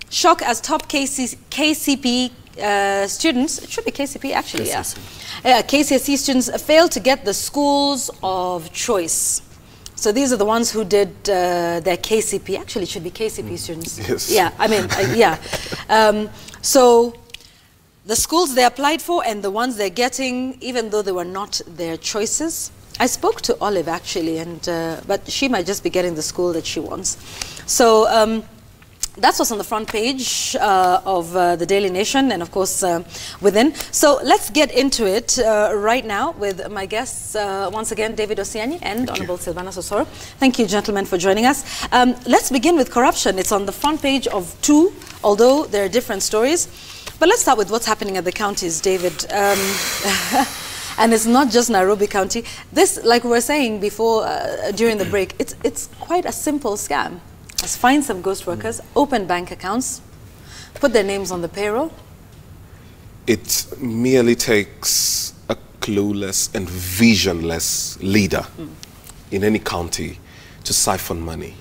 Shock as top KCP students, it should be KCP actually, KCSE students failed to get the schools of choice. So these are the ones who did their KCP. Actually, it should be KCP students. Yes. Yeah, I mean, so the schools they applied for and the ones they're getting, even though they were not their choices. I spoke to Olive actually, and but she might just be getting the school that she wants. So that's what's on the front page of the Daily Nation and of course within. So let's get into it right now with my guests, once again David Osiani and Honorable Silvana Sosoro. Thank you gentlemen for joining us. Let's begin with corruption. It's on the front page of 2, although there are different stories. But let's start with what's happening at the counties, David. And it's not just Nairobi County. This, like we were saying before during the break, it's quite a simple scam. Just find some ghost workers, open bank accounts, put their names on the payroll. It merely takes a clueless and visionless leader in any county to siphon money.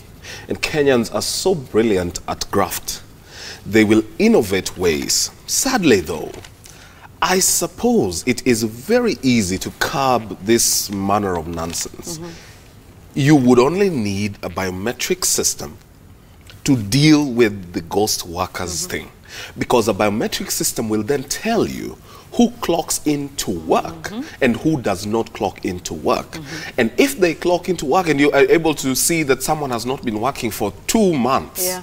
And Kenyans are so brilliant at graft. They will innovate ways. Sadly though, I suppose it is very easy to curb this manner of nonsense. You would only need a biometric system to deal with the ghost workers thing. Because a biometric system will then tell you who clocks into work and who does not clock into work. And if they clock into work and you are able to see that someone has not been working for 2 months,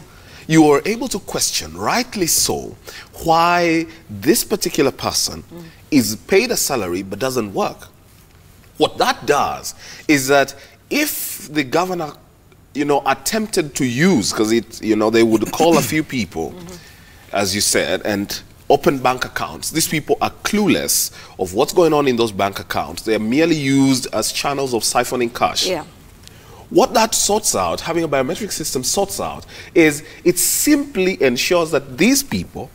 you are able to question, rightly so, why this particular person is paid a salary but doesn't work. What that does is that if the governor, attempted to use, because they would call a few people, as you said, and open bank accounts. These people are clueless of what's going on in those bank accounts. They are merely used as channels of siphoning cash. What that sorts out, having a biometric system sorts out, is it simply ensures that these people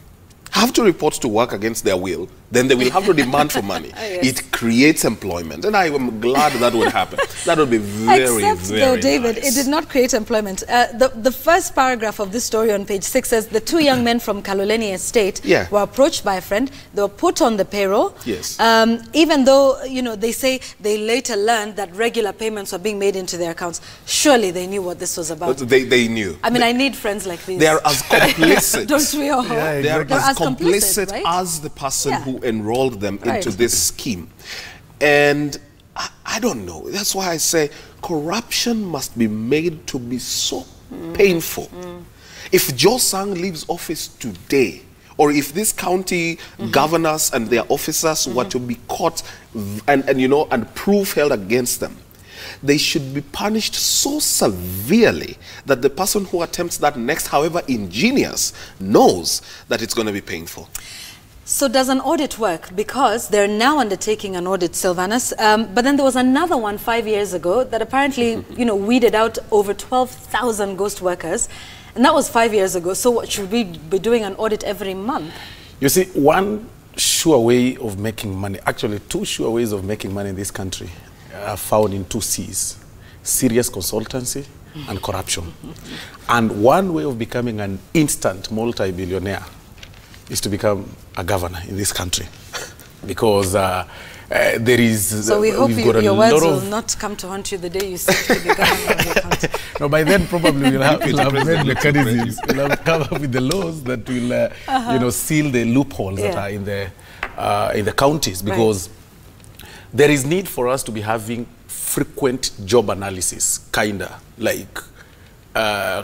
have to report to work against their will, then they will have to demand for money. It creates employment, and I am glad that would happen. That would be very, Except very though, David, nice. it did not create employment. The first paragraph of this story on page 6 says the 2 young men from Kaloleni Estate were approached by a friend. They were put on the payroll. Even though, they say they later learned that regular payments were being made into their accounts. Surely they knew what this was about. But they knew. I mean, I need friends like these. They are as complicit. Don't we all? They are as complicit right? as the person who enrolled them into this scheme. And I don't know. That's why I say corruption must be made to be so painful. If Joe Sang leaves office today, or if this county governors and their officers were to be caught and proof held against them, they should be punished so severely that the person who attempts that next, however ingenious, knows that it's going to be painful. So does an audit work? Because they're now undertaking an audit, Silvanus. But then there was another one 5 years ago that apparently, weeded out over 12,000 ghost workers. And that was 5 years ago. So what, should we be doing an audit every month? You see, one sure way of making money, actually 2 sure ways of making money in this country are found in 2 C's: serious consultancy and corruption. And one way of becoming an instant multi-billionaire is to become a governor in this country. Because there is... So we hope your words will not come to haunt you the day you seek to be governor of your country. No, by then probably we'll have made mechanisms. We'll have come up with the laws that will, seal the loopholes that are in the counties. Because there is need for us to be having frequent job analysis, like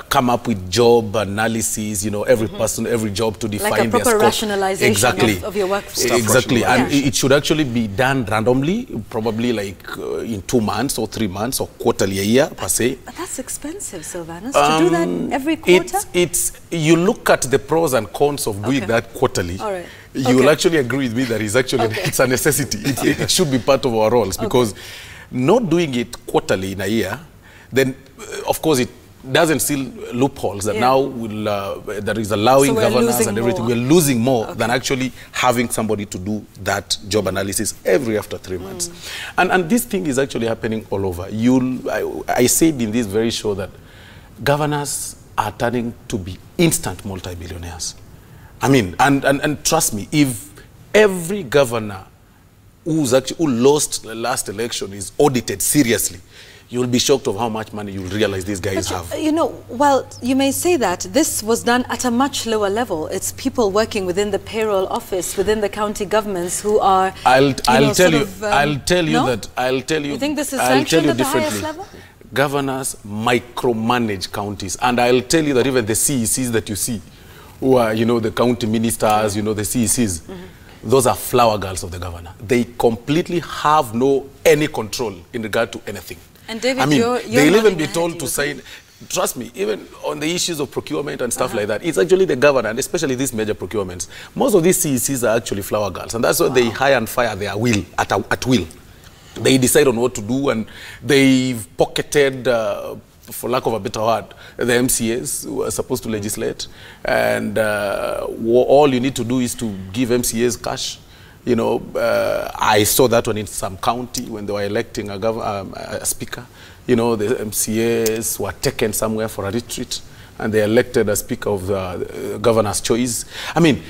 come up with job analysis, every person, every job to define like a proper their scope. Rationalization of your workforce. Exactly, and it should actually be done randomly, probably like in 2 months or 3 months or quarterly a year per se. But that's expensive, Silvanus, to do that every quarter? You look at the pros and cons of doing that quarterly. All right. You will actually agree with me that it's a necessity. It should be part of our roles because not doing it quarterly in a year, then of course it doesn't seal loopholes that now will that is allowing governors and everything. We're losing more than actually having somebody to do that job analysis after 3 months. And this thing is actually happening all over. I said in this very show that governors are turning to be instant multi-billionaires. I mean, and trust me, if every governor who lost the last election is audited seriously, you'll be shocked of how much money you'll realize these guys have. You know, well, you may say that this was done at a much lower level. It's people working within the payroll office, within the county governments who are. I'll tell you no? that. You think this is sanctioned at the highest level? Governors micromanage counties, and I'll tell you that even the CECs that you see, who are, you know, the county ministers, you know, the CECs, those are flower girls of the governor. They completely have any control in regard to anything. And David, I mean, they'll even be told to say. sign. Trust me, even on the issues of procurement and stuff like that, it's actually the governor, and especially these major procurements. Most of these CECs are actually flower girls, and that's why they hire and fire their will at will. They decide on what to do, and they've pocketed, for lack of a better word, the MCAs who are supposed to legislate. And all you need to do is to give MCAs cash. You know, I saw that one in some county when they were electing a speaker. You know, the MCAs were taken somewhere for a retreat, and they elected a speaker of the governor's choice. I mean,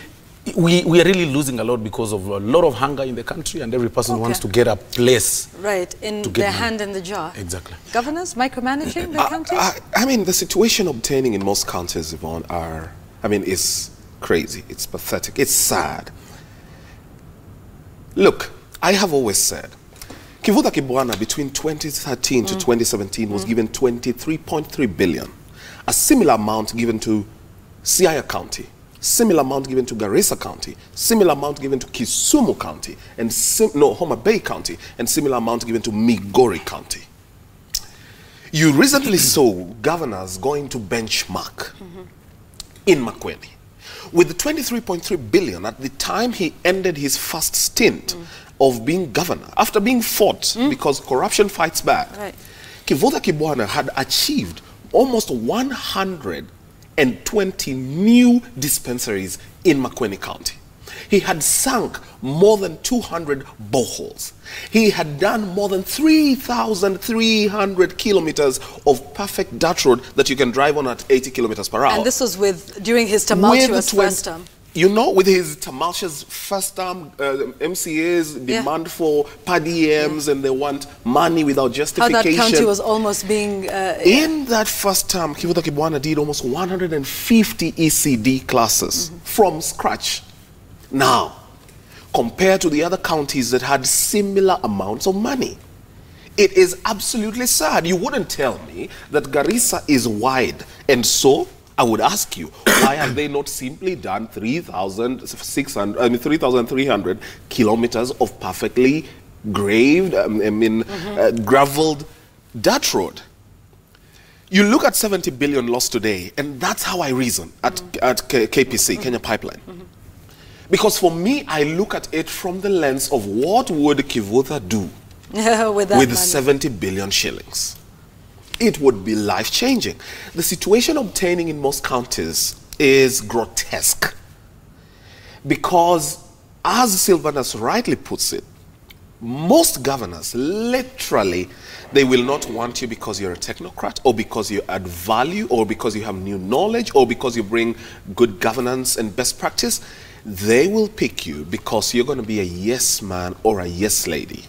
we are really losing a lot because of a lot of hunger in the country, and every person wants to get a place. Right, in their hand in the jar. Exactly. Governors micromanaging the counties? I mean, the situation obtaining in most counties, Yvonne, is crazy. It's pathetic. It's sad. Look, I have always said, Kivuta Kibwana between 2013 to 2017 was given 23.3 billion. A similar amount given to Siaya County, similar amount given to Garissa County, similar amount given to Kisumu County, and Homa Bay County, and similar amount given to Migori County. You recently saw governors going to benchmark in Makueni. With the 23.3 billion, at the time he ended his first stint of being governor, after being fought because corruption fights back, Kivuta Kibwana had achieved almost 120 new dispensaries in Makueni County. He had sunk more than 200 boreholes. He had done more than 3,300 kilometers of perfect dirt road that you can drive on at 80 kilometers per hour. And this was during his tumultuous first term. You know, with his tumultuous first term, MCAs demand for per diems and they want money without justification. How that county was almost being... In that first term, Kivuta Kibwana did almost 150 ECD classes from scratch. Now, compared to the other counties that had similar amounts of money, it is absolutely sad. You wouldn't tell me that Garissa is wide, and so I would ask you, why have they not simply done 3,300 kilometers of perfectly graved, graveled dirt road? You look at 70 billion lost today, and that's how I reason at KPC, Kenya Pipeline. Because for me, I look at it from the lens of what would Kivuta do with 70 billion shillings. It would be life-changing. The situation obtaining in most counties is grotesque. Because, as Sylvanus rightly puts it, most governors, literally, they will not want you because you're a technocrat, or because you add value, or because you have new knowledge, or because you bring good governance and best practice. They will pick you because you're going to be a yes man or a yes lady.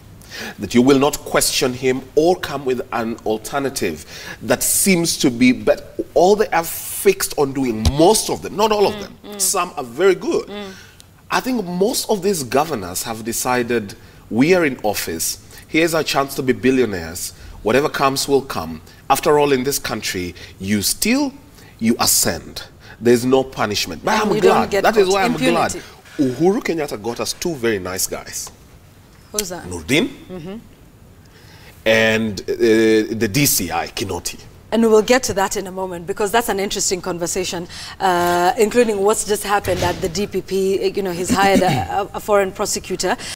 That you will not question him or come with an alternative that seems to be, but all they are fixed on doing, most of them, not all of them, some are very good. I think most of these governors have decided, we are in office, here's our chance to be billionaires, whatever comes will come. After all, in this country, you ascend. There's no punishment. But I'm glad. That is why I'm glad. Uhuru Kenyatta got us two very nice guys. Who's that? Nurdin and the DCI, Kinoti. And we will get to that in a moment, because that's an interesting conversation, including what's just happened at the DPP. You know, he's hired a foreign prosecutor.